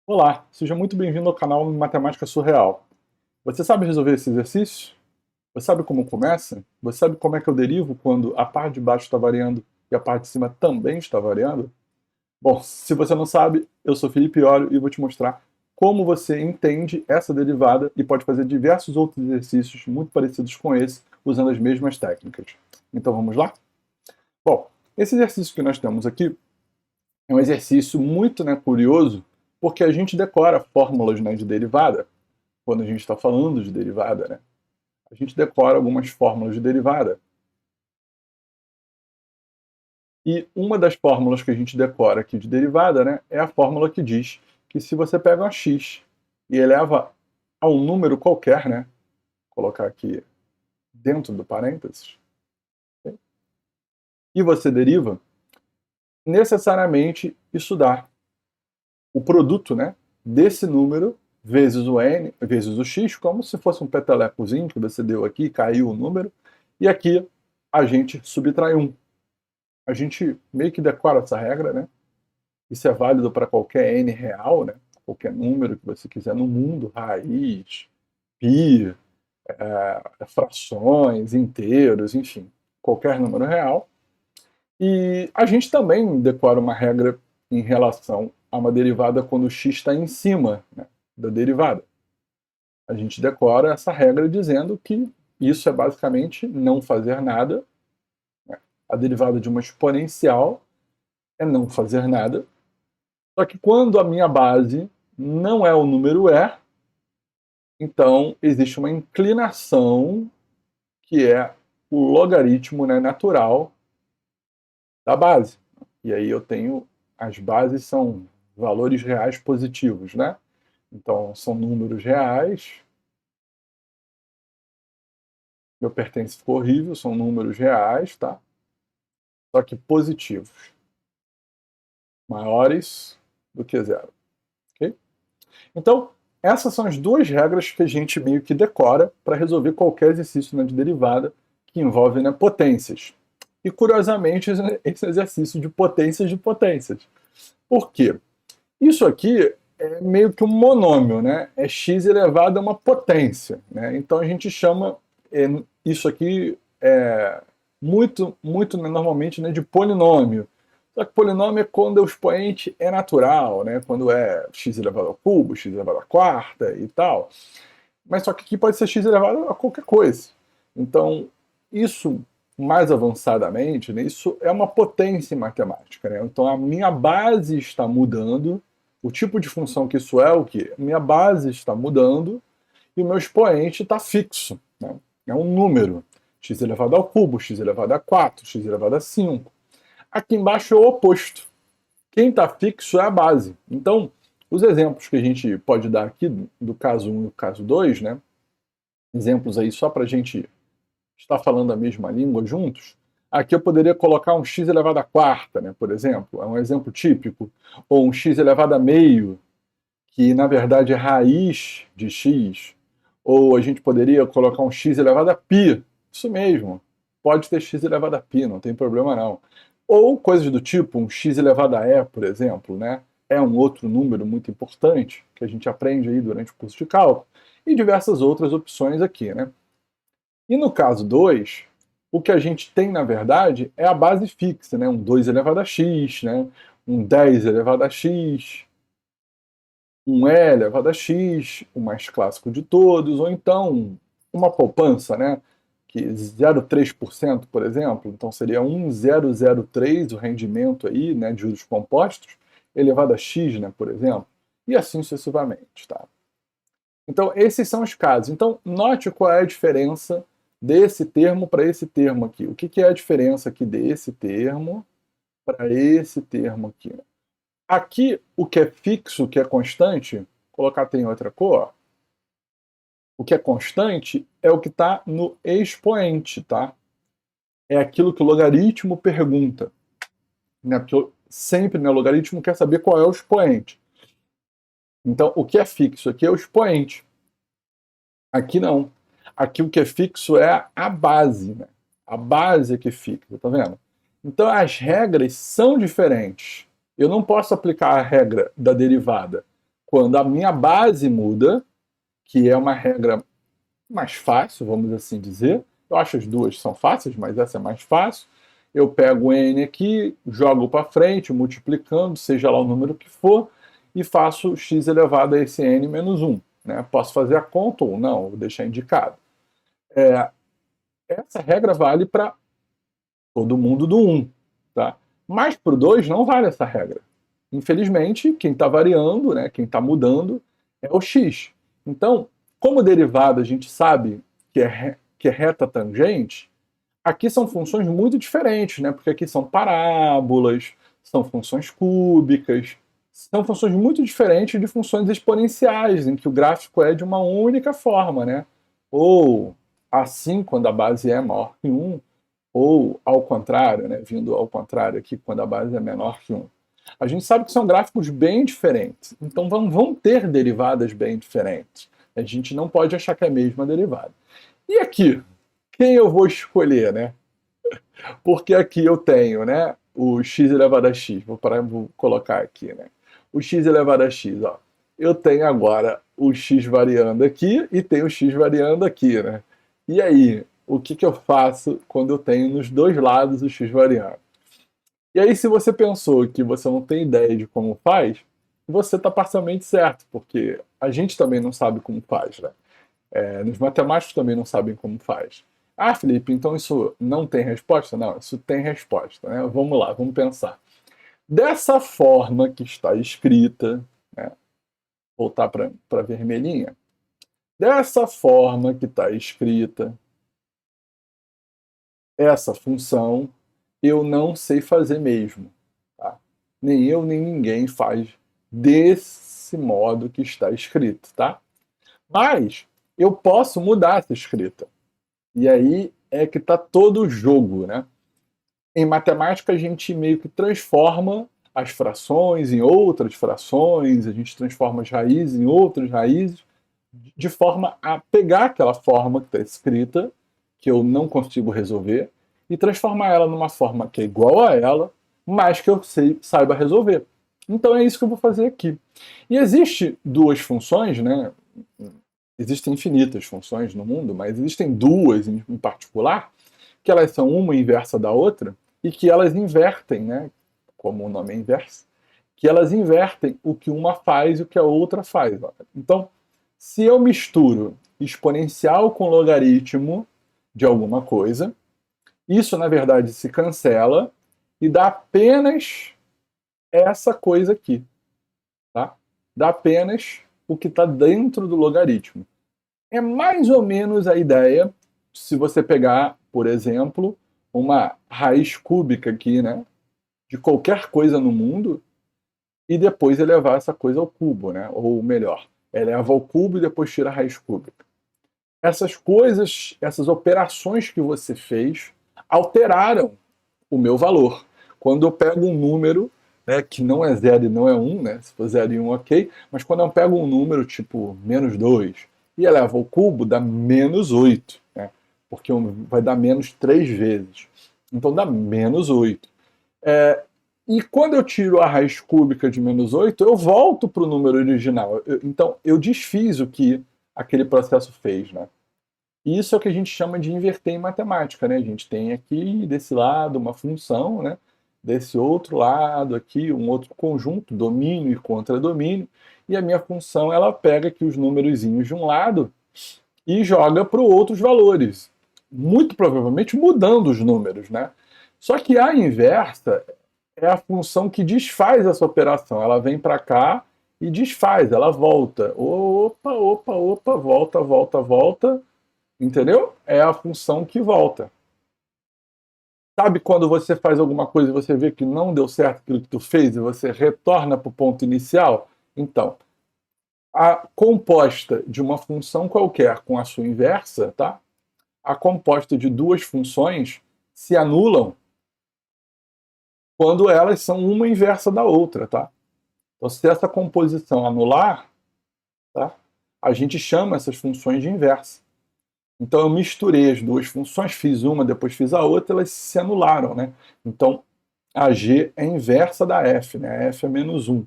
Olá, seja muito bem-vindo ao canal Matemática Surreal. Você sabe resolver esse exercício? Você sabe como começa? Você sabe como é que eu derivo quando a parte de baixo está variando e a parte de cima também está variando? Bom, se você não sabe, eu sou Felipe Iório e vou te mostrar como você entende essa derivada e pode fazer diversos outros exercícios muito parecidos com esse, usando as mesmas técnicas. Então vamos lá? Bom, esse exercício que nós temos aqui é um exercício muito curioso, porque a gente decora fórmulas de derivada, quando a gente está falando de derivada, né? A gente decora algumas fórmulas de derivada. E uma das fórmulas que a gente decora aqui de derivada, né, é a fórmula que diz que se você pega uma x e eleva a um número qualquer, né, vou colocar aqui dentro do parênteses, okay? E você deriva, necessariamente isso dá o produto, né, desse número vezes o n, vezes o x, como se fosse um petelecozinho que você deu aqui, caiu o número, e aqui a gente subtrai 1. A gente meio que decora essa regra, né? Isso é válido para qualquer n real, né? Qualquer número que você quiser no mundo, raiz, pi, frações, inteiros, enfim, qualquer número real. E a gente também decora uma regra em relação a uma derivada quando o x está em cima, né, da derivada. A gente decora essa regra dizendo que isso é basicamente não fazer nada. Né? A derivada de uma exponencial é não fazer nada. Só que quando a minha base não é o número e, então existe uma inclinação que é o logaritmo, né, natural da base. E aí eu tenho, as bases são valores reais positivos, né? Então são números reais. Meu pertence ficou horrível, são números reais, tá? Só que positivos. Maiores do que zero. Ok? Então, essas são as duas regras que a gente meio que decora para resolver qualquer exercício de derivada que envolve, né, potências. E, curiosamente, esse exercício de potências. Por quê? Isso aqui é meio que um monômio, né? É x elevado a uma potência. Né? Então, a gente chama isso aqui muito normalmente, né, de polinômio. Só que polinômio é quando o expoente é natural, né? Quando é x elevado ao cubo, x elevado à quarta e tal. Mas só que aqui pode ser x elevado a qualquer coisa. Então, isso mais avançadamente, né, isso é uma potência em matemática. Né? Então, a minha base está mudando, o tipo de função que isso é o quê? Minha base está mudando e o meu expoente está fixo. Né? É um número. X elevado ao cubo, x elevado a 4, x elevado a 5. Aqui embaixo é o oposto. Quem está fixo é a base. Então, os exemplos que a gente pode dar aqui, do caso 1 e do caso 2, né? Exemplos aí só para a gente estar falando a mesma língua juntos. Aqui eu poderia colocar um x elevado a quarta, né, por exemplo, é um exemplo típico. Ou um x elevado a meio, que na verdade é raiz de x. Ou a gente poderia colocar um x elevado a π. Isso mesmo. Pode ter x elevado a π, não tem problema não. Ou coisas do tipo um x elevado a e, por exemplo, né? É um outro número muito importante que a gente aprende aí durante o curso de cálculo. E diversas outras opções aqui, né? E no caso 2, o que a gente tem, na verdade, é a base fixa, né? Um 2 elevado a x, né? Um 10 elevado a x, um E elevado a x, o mais clássico de todos, ou então uma poupança, né? Que 0,3%, por exemplo, então seria 1,003 o rendimento aí, né, de juros compostos, elevado a x, né, por exemplo, e assim sucessivamente, tá? Então, esses são os casos. Então, note qual é a diferença desse termo para esse termo aqui. O que é a diferença aqui desse termo para esse termo aqui? Aqui, o que é fixo, o que é constante, vou colocar até em outra cor, o que é constante é o que está no expoente, tá? É aquilo que o logaritmo pergunta. Né? Porque sempre, né, o logaritmo quer saber qual é o expoente. Então, o que é fixo aqui é o expoente. Aqui não. Aqui o que é fixo é a base. Né? A base é que fixa, tá vendo? Então, as regras são diferentes. Eu não posso aplicar a regra da derivada quando a minha base muda, que é uma regra mais fácil, vamos assim dizer. Eu acho as duas são fáceis, mas essa é mais fácil. Eu pego o n aqui, jogo para frente, multiplicando, seja lá o número que for, e faço x elevado a esse n menos 1. Né? Posso fazer a conta ou não, vou deixar indicado. Essa regra vale para todo mundo do 1. Tá? Mas para o 2 não vale essa regra. Infelizmente, quem está variando, né, quem está mudando, é o x. Então, como derivada a gente sabe que é reta tangente, aqui são funções muito diferentes, né? Porque aqui são parábolas, são funções cúbicas, são funções muito diferentes de funções exponenciais, em que o gráfico é de uma única forma, né? Ou assim, quando a base é maior que 1, ou ao contrário, né? Vindo ao contrário aqui, quando a base é menor que 1. A gente sabe que são gráficos bem diferentes, então vão ter derivadas bem diferentes. A gente não pode achar que é a mesma derivada. E aqui, quem eu vou escolher, né? Porque aqui eu tenho, né, o x elevado a x, vou colocar aqui, né? O x elevado a x, ó. Eu tenho agora o x variando aqui e tenho o x variando aqui, né? E aí, o que eu faço quando eu tenho nos dois lados o x variando? E aí, se você pensou que você não tem ideia de como faz, você está parcialmente certo, porque a gente também não sabe como faz, né? Os matemáticos também não sabem como faz. Ah, Felipe, então isso não tem resposta? Não, isso tem resposta, né? Vamos lá, vamos pensar. Dessa forma que está escrita, né? Voltar para a vermelhinha. Dessa forma que está escrita, essa função eu não sei fazer mesmo. Tá? Nem eu, nem ninguém faz desse modo que está escrito, tá? Mas eu posso mudar essa escrita. E aí é que está todo o jogo, né? Em matemática a gente meio que transforma as frações em outras frações, a gente transforma as raízes em outras raízes, de forma a pegar aquela forma que está escrita, que eu não consigo resolver, e transformar ela numa forma que é igual a ela, mas que eu saiba resolver. Então é isso que eu vou fazer aqui. E existe duas funções, né? Existem infinitas funções no mundo, mas existem duas em particular, que elas são uma inversa da outra, e que elas invertem, né? Como o nome é inverso, que elas invertem o que uma faz e o que a outra faz. Então, se eu misturo exponencial com logaritmo de alguma coisa, isso na verdade se cancela e dá apenas essa coisa aqui. Tá? Dá apenas o que está dentro do logaritmo. É mais ou menos a ideia se você pegar, por exemplo, uma raiz cúbica aqui, né, de qualquer coisa no mundo e depois elevar essa coisa ao cubo, né? Ou melhor, eleva ao cubo e depois tira a raiz cúbica. Essas coisas, essas operações que você fez alteraram o meu valor. Quando eu pego um número, né, que não é 0 e não é 1, né, se for 0 e 1, ok, mas quando eu pego um número tipo menos 2 e elevo ao cubo, dá menos 8, né, porque vai dar menos 3 vezes. Então dá menos 8. E quando eu tiro a raiz cúbica de menos 8, eu volto para o número original. Então eu desfiz o que aquele processo fez. Né? E isso é o que a gente chama de inverter em matemática. Né? A gente tem aqui desse lado uma função, né? Desse outro lado aqui um outro conjunto, domínio e contradomínio, e a minha função ela pega aqui os númerozinhos de um lado e joga para outros valores, muito provavelmente mudando os números. Né? Só que a inversa é a função que desfaz essa operação. Ela vem para cá e desfaz, ela volta. Opa, opa, opa, volta, volta, volta. Entendeu? É a função que volta. Sabe quando você faz alguma coisa e você vê que não deu certo aquilo que tu fez e você retorna para o ponto inicial? Então, a composta de uma função qualquer com a sua inversa, tá? A composta de duas funções se anulam quando elas são uma inversa da outra, tá? Então, se essa composição anular, tá? A gente chama essas funções de inversa. Então, eu misturei as duas funções, fiz uma, depois fiz a outra, elas se anularam, né? Então, a G é inversa da F, né? A F é menos 1,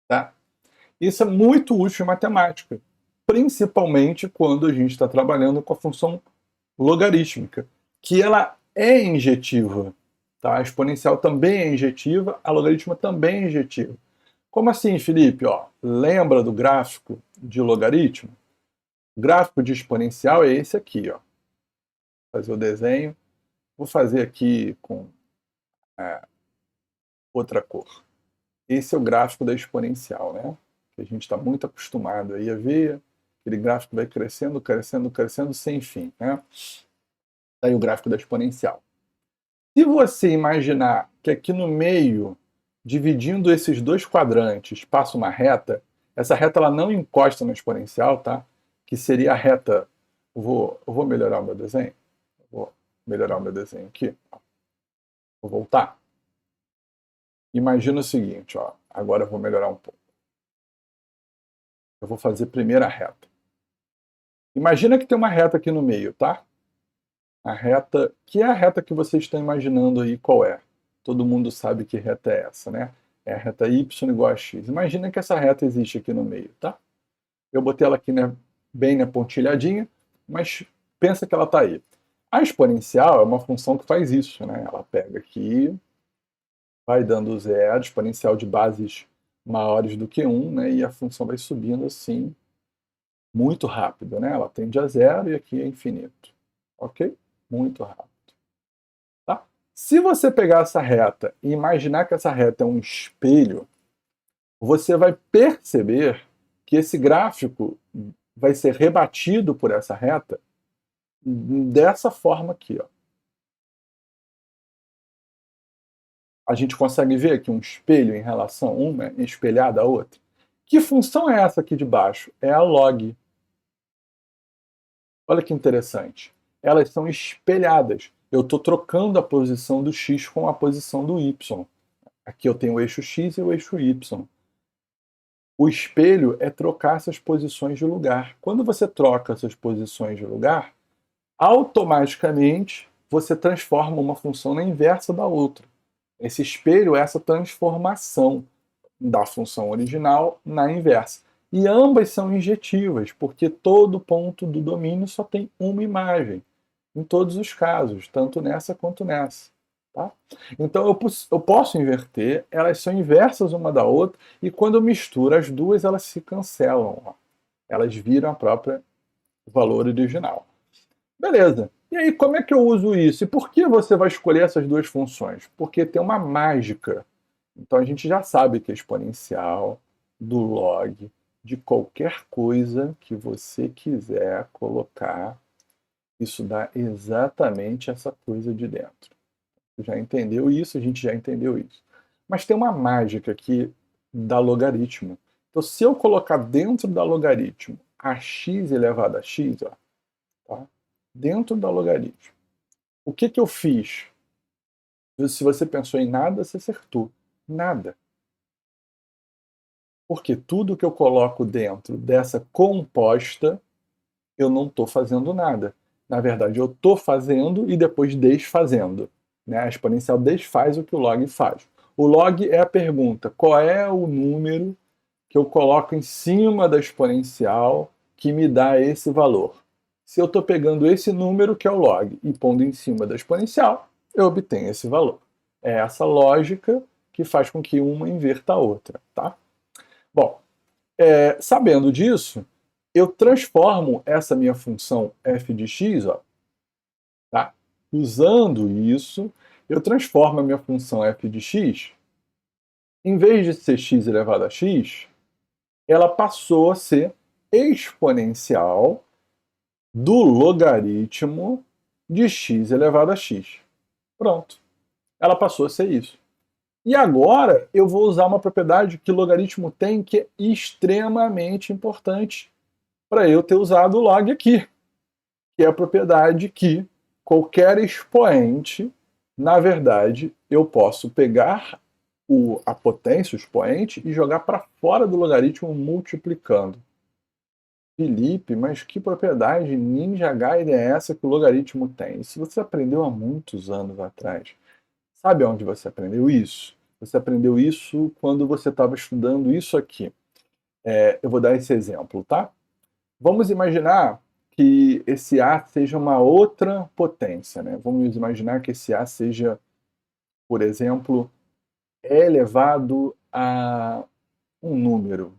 tá? Isso é muito útil em matemática, principalmente quando a gente está trabalhando com a função logarítmica, que ela é injetiva. Tá? A exponencial também é injetiva, a logaritma também é injetiva. Como assim, Felipe? Ó, lembra do gráfico de logaritmo? O gráfico de exponencial é esse aqui. Ó. Vou fazer o desenho. Vou fazer aqui com outra cor. Esse é o gráfico da exponencial, né? Que a gente está muito acostumado aí a ver. Aquele gráfico vai crescendo, crescendo, crescendo sem fim, né? Aí o gráfico da exponencial. Se você imaginar que aqui no meio, dividindo esses dois quadrantes, passa uma reta, essa reta ela não encosta na exponencial, tá? Que seria a reta. Eu vou melhorar o meu desenho. Vou melhorar o meu desenho aqui. Vou voltar. Imagina o seguinte, ó. Agora eu vou melhorar um pouco. Eu vou fazer primeiro a reta. Imagina que tem uma reta aqui no meio, tá? A reta, que é a reta que vocês estão imaginando aí qual é. Todo mundo sabe que reta é essa, né? É a reta y igual a x. Imagina que essa reta existe aqui no meio, tá? Eu botei ela aqui, né, bem na pontilhadinha, mas pensa que ela está aí. A exponencial é uma função que faz isso, né? Ela pega aqui, vai dando zero, exponencial de bases maiores do que 1, né? E a função vai subindo assim, muito rápido, né? Ela tende a zero e aqui é infinito. Ok? Muito rápido. Tá? Se você pegar essa reta e imaginar que essa reta é um espelho, você vai perceber que esse gráfico vai ser rebatido por essa reta dessa forma aqui. Ó. A gente consegue ver aqui um espelho em relação uma espelhada à outra. Que função é essa aqui de baixo? É a log. Olha que interessante. Elas são espelhadas. Eu estou trocando a posição do x com a posição do y. Aqui eu tenho o eixo x e o eixo y. O espelho é trocar essas posições de lugar. Quando você troca essas posições de lugar, automaticamente você transforma uma função na inversa da outra. Esse espelho é essa transformação da função original na inversa. E ambas são injetivas, porque todo ponto do domínio só tem uma imagem, em todos os casos, tanto nessa quanto nessa. Tá? Então eu posso inverter, elas são inversas uma da outra, e quando eu misturo as duas, elas se cancelam. Ó. Elas viram a própria valor original. Beleza. E aí, como é que eu uso isso? E por que você vai escolher essas duas funções? Porque tem uma mágica. Então a gente já sabe que a exponencial do log de qualquer coisa que você quiser colocar, isso dá exatamente essa coisa de dentro. Você já entendeu isso? A gente já entendeu isso. Mas tem uma mágica aqui da logaritmo. Então, se eu colocar dentro da logaritmo a x elevado a x, ó, tá? Dentro da logaritmo, o que, que eu fiz? Se você pensou em nada, você acertou. Nada. Porque tudo que eu coloco dentro dessa composta, eu não estou fazendo nada. Na verdade, eu estou fazendo e depois desfazendo. Né? A exponencial desfaz o que o log faz. O log é a pergunta: qual é o número que eu coloco em cima da exponencial que me dá esse valor? Se eu estou pegando esse número, que é o log, e pondo em cima da exponencial, eu obtenho esse valor. É essa lógica que faz com que uma inverta a outra. Tá? Bom, sabendo disso, eu transformo essa minha função f de x, ó, tá? Usando isso, eu transformo a minha função f de x, em vez de ser x elevado a x, ela passou a ser exponencial do logaritmo de x elevado a x. Pronto. Ela passou a ser isso. E agora eu vou usar uma propriedade que logaritmo tem que é extremamente importante para eu ter usado o log aqui, que é a propriedade que qualquer expoente, na verdade, eu posso pegar a potência, o expoente, e jogar para fora do logaritmo multiplicando. Felipe, mas que propriedade Ninja Gaiden é essa que o logaritmo tem? Isso você aprendeu há muitos anos atrás. Sabe onde você aprendeu isso? Você aprendeu isso quando você estava estudando isso aqui. Eu vou dar esse exemplo, tá? Vamos imaginar que esse A seja uma outra potência, né? Vamos imaginar que esse A seja, por exemplo, E elevado a um número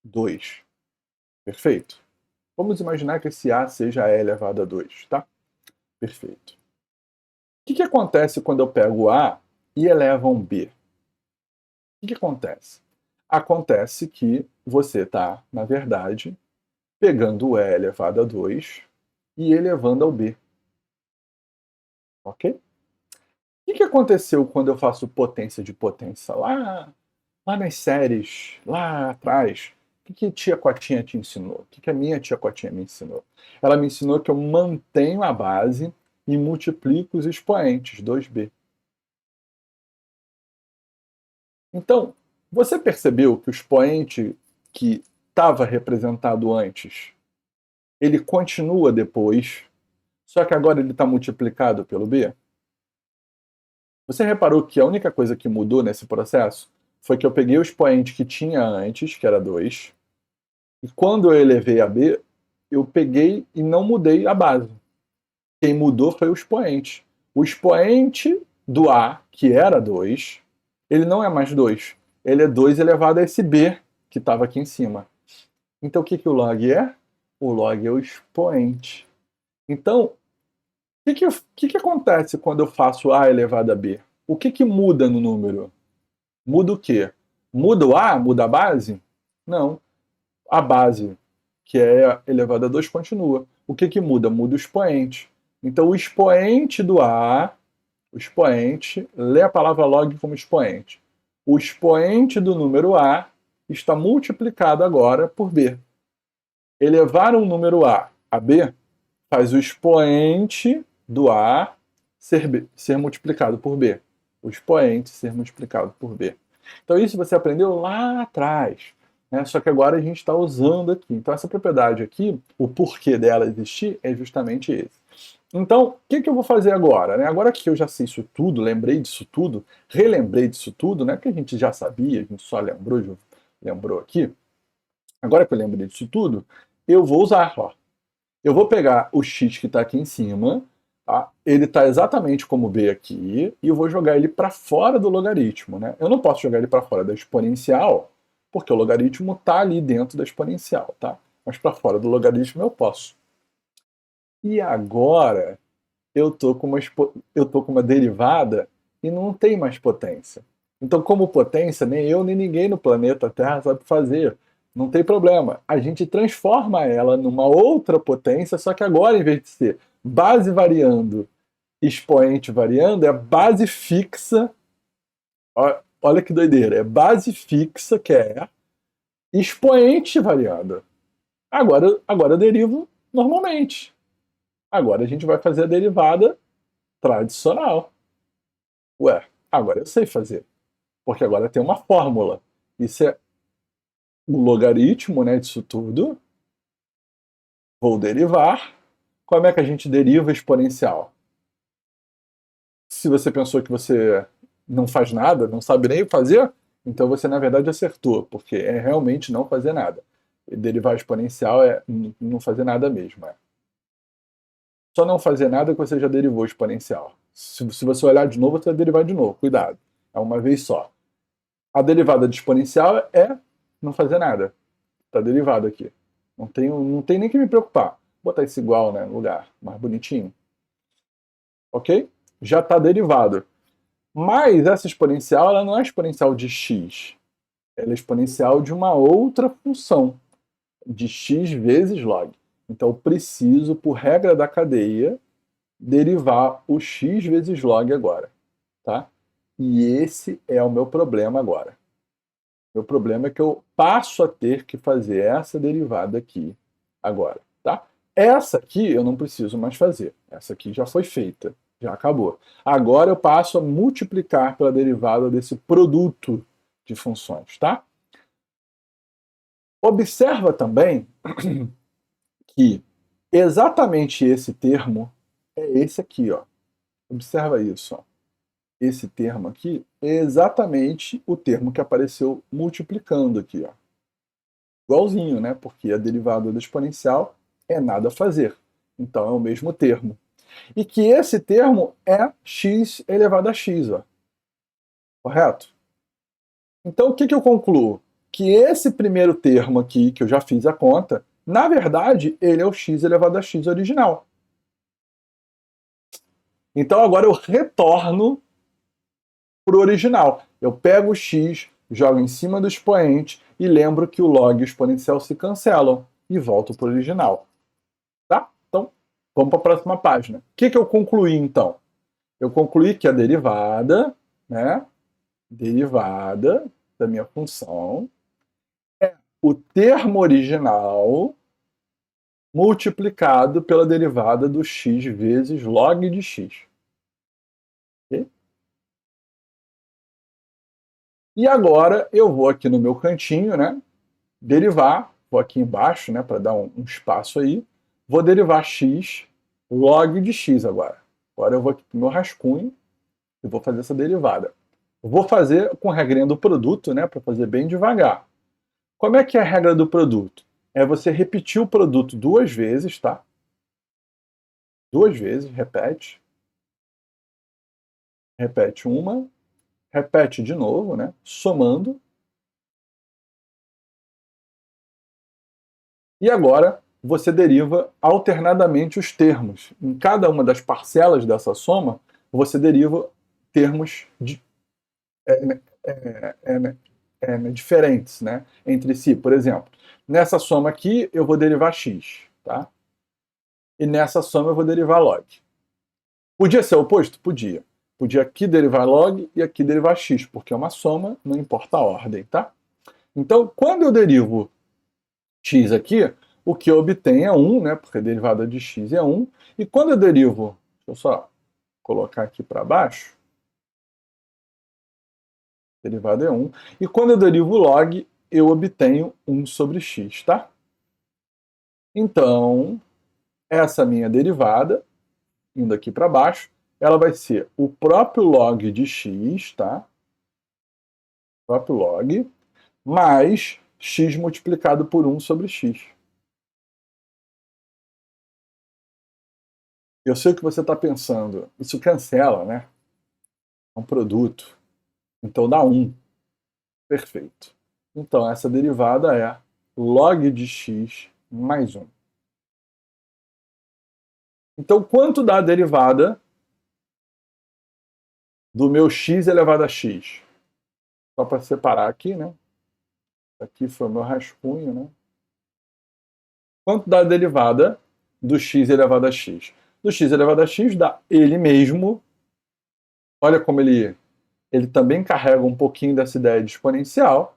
2. Perfeito? Vamos imaginar que esse A seja E elevado a 2, tá? Perfeito. O que acontece quando eu pego A e elevo a um B? O que acontece? Acontece que você está, na verdade, pegando o E elevado a 2 e elevando ao B. Ok? O que aconteceu quando eu faço potência de potência? Lá nas séries, lá atrás, o que tia Cotinha te ensinou? O que a minha tia Cotinha me ensinou? Ela me ensinou que eu mantenho a base e multiplico os expoentes, 2b. Então, você percebeu que o expoente que estava representado antes, ele continua depois, só que agora ele está multiplicado pelo b? Você reparou que a única coisa que mudou nesse processo foi que eu peguei o expoente que tinha antes, que era 2, e quando eu elevei a b, eu peguei e não mudei a base. Quem mudou foi o expoente. O expoente do A, que era 2, ele não é mais 2. Ele é 2 elevado a esse b que estava aqui em cima. Então o que o log é? O log é o expoente. Então, o que acontece quando eu faço A elevado a b? O que muda no número? Muda o quê? Muda o A? Muda a base? Não. A base, que é elevado a 2, continua. O que muda? Muda o expoente. Então, o expoente do A, o expoente, lê a palavra log como expoente. O expoente do número A está multiplicado agora por B. Elevar um número a B faz o expoente do A ser multiplicado por B. O expoente ser multiplicado por B. Então isso você aprendeu lá atrás. Né? Só que agora a gente está usando aqui. Então essa propriedade aqui, o porquê dela existir é justamente esse. Então, o que eu vou fazer agora? Né? Agora que eu já sei isso tudo, lembrei disso tudo, relembrei disso tudo, né? Que a gente já sabia, a gente só lembrou aqui. Agora que eu lembrei disso tudo, eu vou usar, ó. Eu vou pegar o x que está aqui em cima, tá? Ele está exatamente como b aqui, e eu vou jogar ele para fora do logaritmo. Né? Eu não posso jogar ele para fora da exponencial, porque o logaritmo está ali dentro da exponencial. Tá? Mas para fora do logaritmo eu posso. E agora eu tô com uma derivada e não tem mais potência. Então, como potência, nem eu nem ninguém no planeta Terra sabe fazer. Não tem problema. A gente transforma ela numa outra potência, só que agora, em vez de ser base variando, expoente variando, é base fixa. Olha que doideira. É base fixa, que é expoente variando. Agora eu derivo normalmente. Agora a gente vai fazer a derivada tradicional. Ué, agora eu sei fazer. Porque agora tem uma fórmula. Isso é o logaritmo, né, disso tudo. Vou derivar. Como é que a gente deriva exponencial? Se você pensou que você não faz nada, não sabe nem fazer, então você na verdade acertou, porque é realmente não fazer nada. E derivar exponencial é não fazer nada mesmo. É. Só não fazer nada que você já derivou exponencial. Se você olhar de novo, você vai derivar de novo. Cuidado. É uma vez só. A derivada de exponencial é não fazer nada. Está derivado aqui. Não tem nem que me preocupar. Vou botar isso igual, né, no lugar, mais bonitinho. Ok? Já está derivado. Mas essa exponencial ela não é exponencial de x. Ela é exponencial de uma outra função, de x vezes log. Então eu preciso, por regra da cadeia, derivar o x vezes log agora. Tá? E esse é o meu problema agora. Meu problema é que eu passo a ter que fazer essa derivada aqui agora, tá? Essa aqui eu não preciso mais fazer. Essa aqui já foi feita, já acabou. Agora eu passo a multiplicar pela derivada desse produto de funções, tá? Observa também que exatamente esse termo é esse aqui, ó. Observa isso, ó. Esse termo aqui é exatamente o termo que apareceu multiplicando aqui, ó. igualzinho, né? Porque a derivada do exponencial é nada a fazer. Então é o mesmo termo. E que esse termo é x elevado a x, ó. Correto? Então o que eu concluo? Que esse primeiro termo aqui, que eu já fiz a conta, na verdade, ele é o x elevado a x original. Então agora eu retorno para o original. Eu pego o x, jogo em cima do expoente e lembro que o log e o exponencial se cancelam e volto para o original. Tá? Então, vamos para a próxima página. O que eu concluí então? Eu concluí que a derivada, né, derivada da minha função é o termo original multiplicado pela derivada do x vezes log de x. Okay? E agora eu vou aqui no meu cantinho, né, derivar, vou aqui embaixo, né, para dar um espaço aí, vou derivar x log de x agora. Agora eu vou aqui para o meu rascunho e vou fazer essa derivada. Vou fazer com a regrinha do produto, né, para fazer bem devagar. Como é que é a regra do produto? É você repetir o produto duas vezes, tá? Duas vezes, repete. Repete uma, repete de novo, né? Somando. E agora você deriva alternadamente os termos. Em cada uma das parcelas dessa soma, você deriva termos diferentes, né, entre si. Por exemplo, nessa soma aqui eu vou derivar x, tá? E nessa soma eu vou derivar log. Podia ser o oposto? Podia. Podia aqui derivar log e aqui derivar x, porque é uma soma, não importa a ordem, tá? Então, quando eu derivo x aqui, o que eu obtenho é 1, né? Porque a derivada de x é 1. E quando eu derivo, deixa eu só colocar aqui para baixo, a derivada é 1. E quando eu derivo log, eu obtenho 1 sobre x, tá? Então, essa minha derivada, indo aqui para baixo, ela vai ser o próprio log de x, tá? O próprio log, mais x multiplicado por 1 sobre x. Eu sei o que você está pensando. Isso cancela, né? É um produto. Então dá 1. Perfeito. Então essa derivada é log de x mais 1. Então quanto dá a derivada do meu x elevado a x? Só para separar aqui, né? Aqui foi o meu rascunho, né? Quanto dá a derivada do x elevado a x? Do x elevado a x dá ele mesmo. Olha como ele também carrega um pouquinho dessa ideia de exponencial.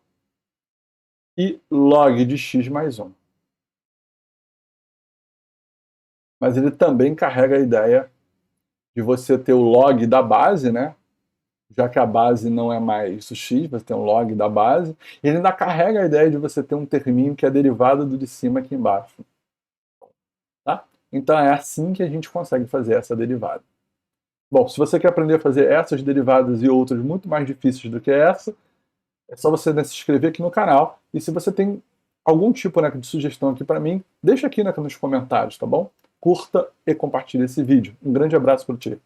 E log de x mais 1. Mas ele também carrega a ideia de você ter o log da base, né? Já que a base não é mais o x, você tem um log da base. E ele ainda carrega a ideia de você ter um terminho que é derivado do de cima aqui embaixo. Tá? Então é assim que a gente consegue fazer essa derivada. Bom, se você quer aprender a fazer essas derivadas e outras muito mais difíceis do que essa, é só você, né, se inscrever aqui no canal. E se você tem algum tipo, né, de sugestão aqui para mim, deixa aqui, né, nos comentários, tá bom? Curta e compartilhe esse vídeo. Um grande abraço para ti.